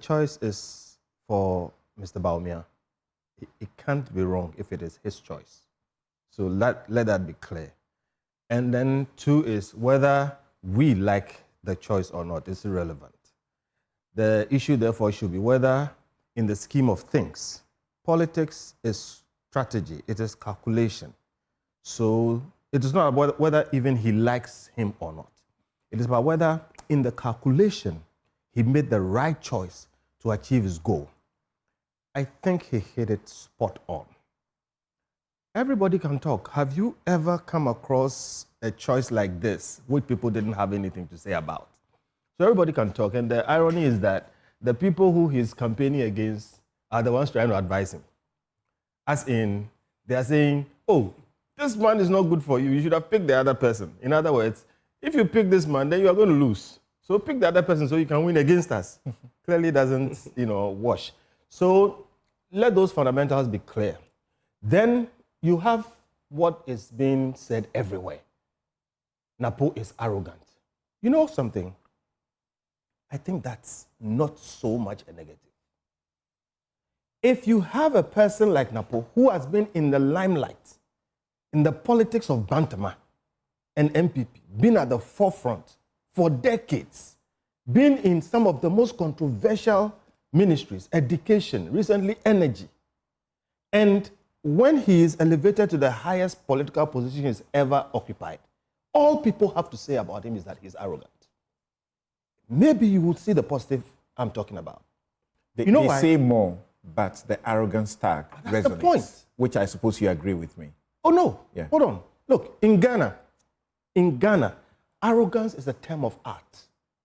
Choice is for Mr. Baumia. It can't be wrong if it is his choice. So let that be clear. And then two is whether we like the choice or not is irrelevant. The issue, therefore, should be whether, in the scheme of things, politics is strategy, it is calculation. So it is not about whether even he likes him or not. It is about whether, in the calculation, he made the right choice to achieve his goal. I think he hit it spot on. Everybody can talk. Have you ever come across a choice like this, which people didn't have anything to say about? So everybody can talk, and the irony is that the people who he's campaigning against are the ones trying to advise him. As in, they are saying, oh, this man is not good for you. You should have picked the other person. In other words, if you pick this man, then you are going to lose. So pick the other person so you can win against us. Clearly doesn't, wash. So let those fundamentals be clear. Then you have what is being said everywhere. NAPO is arrogant. You know something? I think that's not so much a negative. If you have a person like NAPO who has been in the limelight, in the politics of Bantama and MPP, been at the forefront for decades, been in some of the most controversial ministries, education, recently energy, and when he is elevated to the highest political position he's ever occupied, all people have to say about him is that he's arrogant. Maybe you would see the positive I'm talking about. They why? Say more, but the arrogance tag That's resonates, the point. which I suppose you agree with me. Oh, no. Yeah. Hold on. Look, in Ghana, arrogance is a term of art.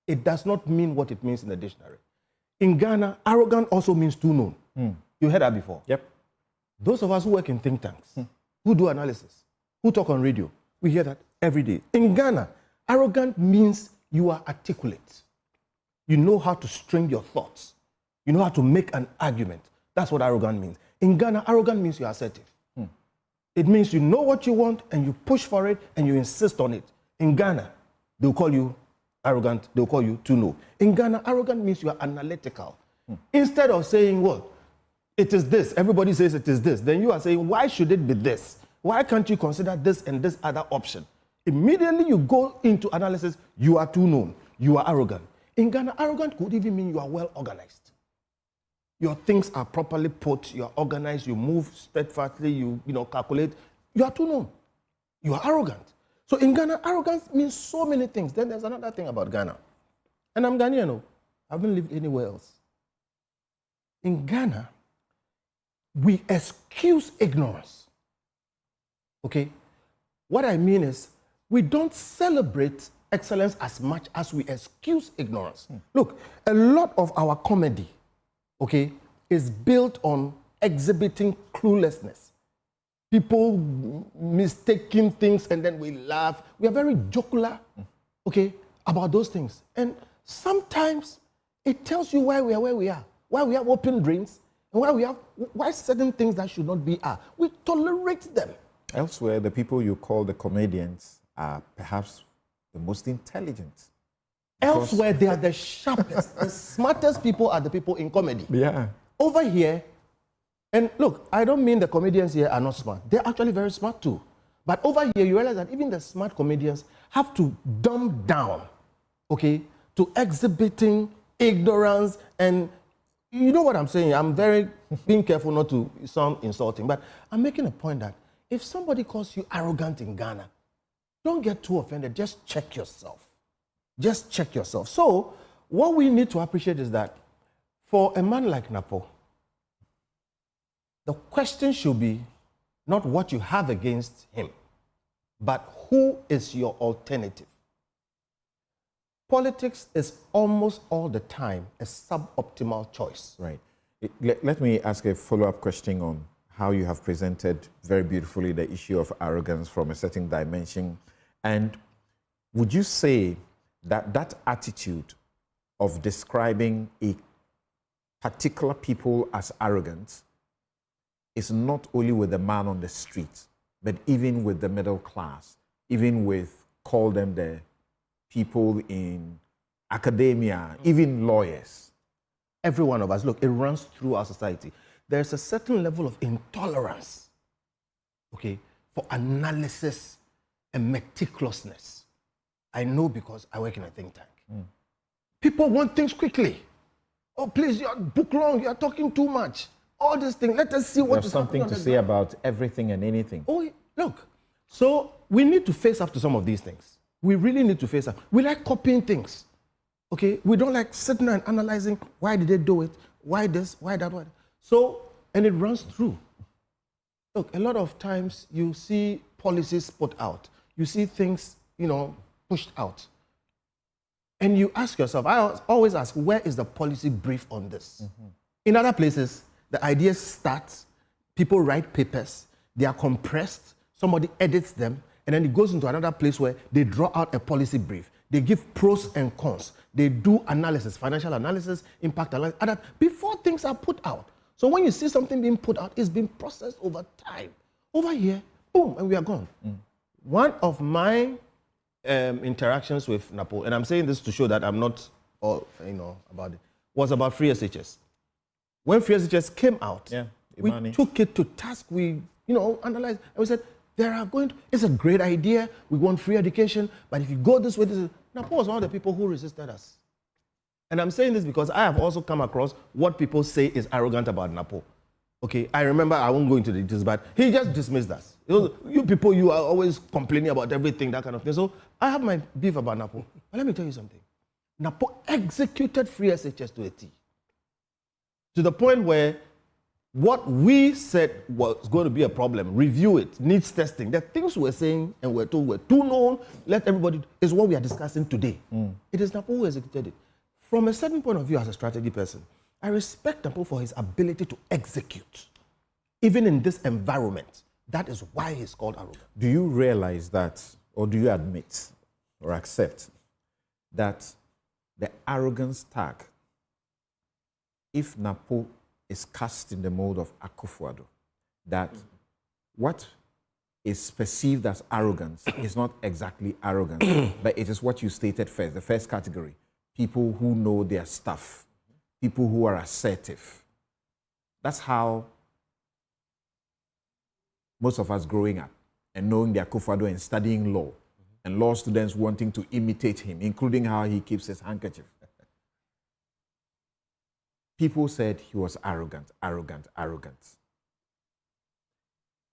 It does not mean what it means in the dictionary. In Ghana, arrogant also means too known. You heard that before? Yep. Those of us who work in think tanks, who do analysis, who talk on radio, we hear that every day. In Ghana, arrogant means you are articulate. You know how to string your thoughts. You know how to make an argument. That's what arrogant means. In Ghana, arrogant means you're assertive. It means you know what you want and you push for it and you insist on it. In Ghana, they'll call you arrogant, they'll call you too low. In Ghana, arrogant means you are analytical. Instead of saying, well, it is this, everybody says it is this, then you are saying, why should it be this? Why can't you consider this and this other option? Immediately you go into analysis, you are too known, you are arrogant. In Ghana, arrogant could even mean you are well organized. Your things are properly put, you are organized, you move steadfastly, you calculate. You are too known. You are arrogant. So in Ghana, arrogance means so many things. Then there's another thing about Ghana. And I'm Ghanaian, I haven't lived anywhere else. In Ghana, we excuse ignorance. Okay? What I mean is, we don't celebrate excellence as much as we excuse ignorance. Look, a lot of our comedy, okay, is built on exhibiting cluelessness. People mistaking things and then we laugh. We are very jocular, okay, about those things. And sometimes it tells you why we are where we are, why we have open drains, and why certain things that should not be are. We tolerate them. Elsewhere, the people you call the comedians are perhaps the most intelligent. Elsewhere, they are the sharpest, the smartest people are the people in comedy. Yeah. Over here, and look, I don't mean the comedians here are not smart. They're actually very smart too. But over here, you realize that even the smart comedians have to dumb down, okay, to exhibiting ignorance. And you know what I'm saying? I'm very being careful not to sound insulting, but I'm making a point that if somebody calls you arrogant in Ghana, don't get too offended. Just check yourself. Just check yourself. So what we need to appreciate is that for a man like NAPO, the question should be not what you have against him, but who is your alternative? Politics is almost all the time a suboptimal choice. Right. Let me ask a follow-up question on how you have presented very beautifully the issue of arrogance from a certain dimension. And would you say that that attitude of describing a particular people as arrogant is not only with the man on the street, but even with the middle class, even with, call them the people in academia, even lawyers? Every one of us. Look, it runs through our society. There's a certain level of intolerance, okay, for analysis and meticulousness. I know because I work in a think tank. People want things quickly. Oh, please, you're book long, you're talking too much. All these things, let us see what There's is something to say about everything and anything. Oh, look. So we need to face up to some of these things. We really need to face up. We like copying things. Okay? We don't like sitting and analyzing why did they do it, why this, why that, why that. So, and it runs through. Look, a lot of times you see policies put out. You see things, pushed out. And you ask yourself, I always ask, where is the policy brief on this? In other places, the ideas start, people write papers, they are compressed, somebody edits them, and then it goes into another place where they draw out a policy brief. They give pros and cons. They do analysis, financial analysis, impact analysis, before things are put out. So when you see something being put out, it's been processed over time. Over here, boom, and we are gone. One of my interactions with NAPO, and I'm saying this to show that I'm not all, about it, was about free SHS. When free SHS came out, we took it to task, we, analyzed, and we said, it's a great idea, we want free education, but if you go this way, NAPO was one of the people who resisted us. And I'm saying this because I have also come across what people say is arrogant about NAPO. Okay, I remember, I won't go into the details, but he just dismissed us. You people, you are always complaining about everything, that kind of thing. So I have my beef about NAPO. But let me tell you something. NAPO executed free SHS to a T. To the point where what we said was going to be a problem, review it, needs testing, the things we're saying and we're told were too known, let everybody, is what we are discussing today. It is NAPO who executed it. From a certain point of view as a strategy person, I respect NAPO for his ability to execute, even in this environment. That is why he's called arrogant. Do you realize that, or do you admit or accept that the arrogance tag, if NAPO is cast in the mold of Akufo-Addo, that what is perceived as arrogance is not exactly arrogance, but it is what you stated first, the first category, people who know their stuff, people who are assertive. That's how most of us growing up and knowing the Akufo-Addo and studying law, and law students wanting to imitate him, including how he keeps his handkerchief. People said he was arrogant, arrogant, arrogant.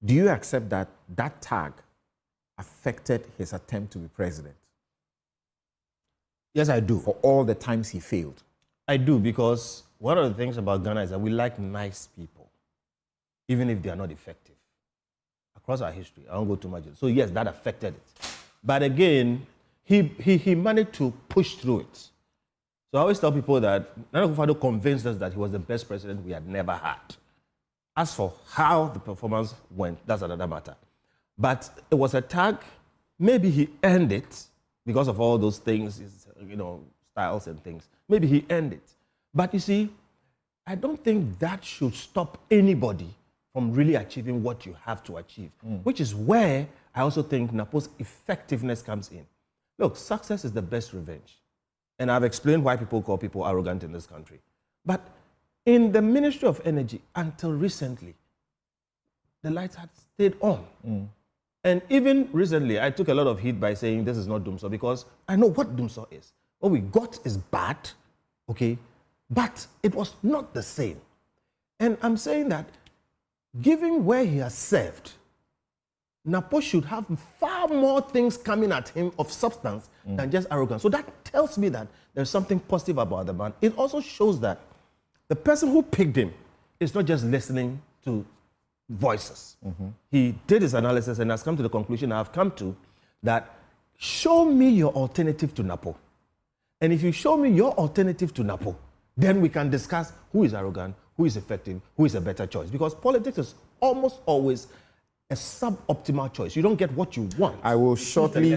Do you accept that that tag affected his attempt to be president? Yes, I do. For all the times he failed? I do, because one of the things about Ghana is that we like nice people, even if they are not effective. Across our history, I won't go too much. So yes, that affected it. But again, he managed to push through it. So I always tell people that Nana Akufo-Addo convinced us that he was the best president we had never had. As for how the performance went, that's another matter. But it was a tag, maybe he earned it because of all those things, styles and things. Maybe he earned it. But you see, I don't think that should stop anybody from really achieving what you have to achieve, which is where I also think NAPO's effectiveness comes in. Look, success is the best revenge. And I've explained why people call people arrogant in this country. But in the Ministry of Energy, until recently, the lights had stayed on. And even recently, I took a lot of heat by saying this is not Dumsor, because I know what Dumsor is. What we got is bad, okay? But it was not the same. And I'm saying that, given where he has served, NAPO should have far more things coming at him of substance than just arrogance. So that tells me that there's something positive about the man. It also shows that the person who picked him is not just listening to voices. He did his analysis and has come to the conclusion I've come to, that show me your alternative to NAPO. And if you show me your alternative to NAPO, then we can discuss who is arrogant, who is effective, who is a better choice. Because politics is almost always a suboptimal choice. You don't get what you want. I will shortly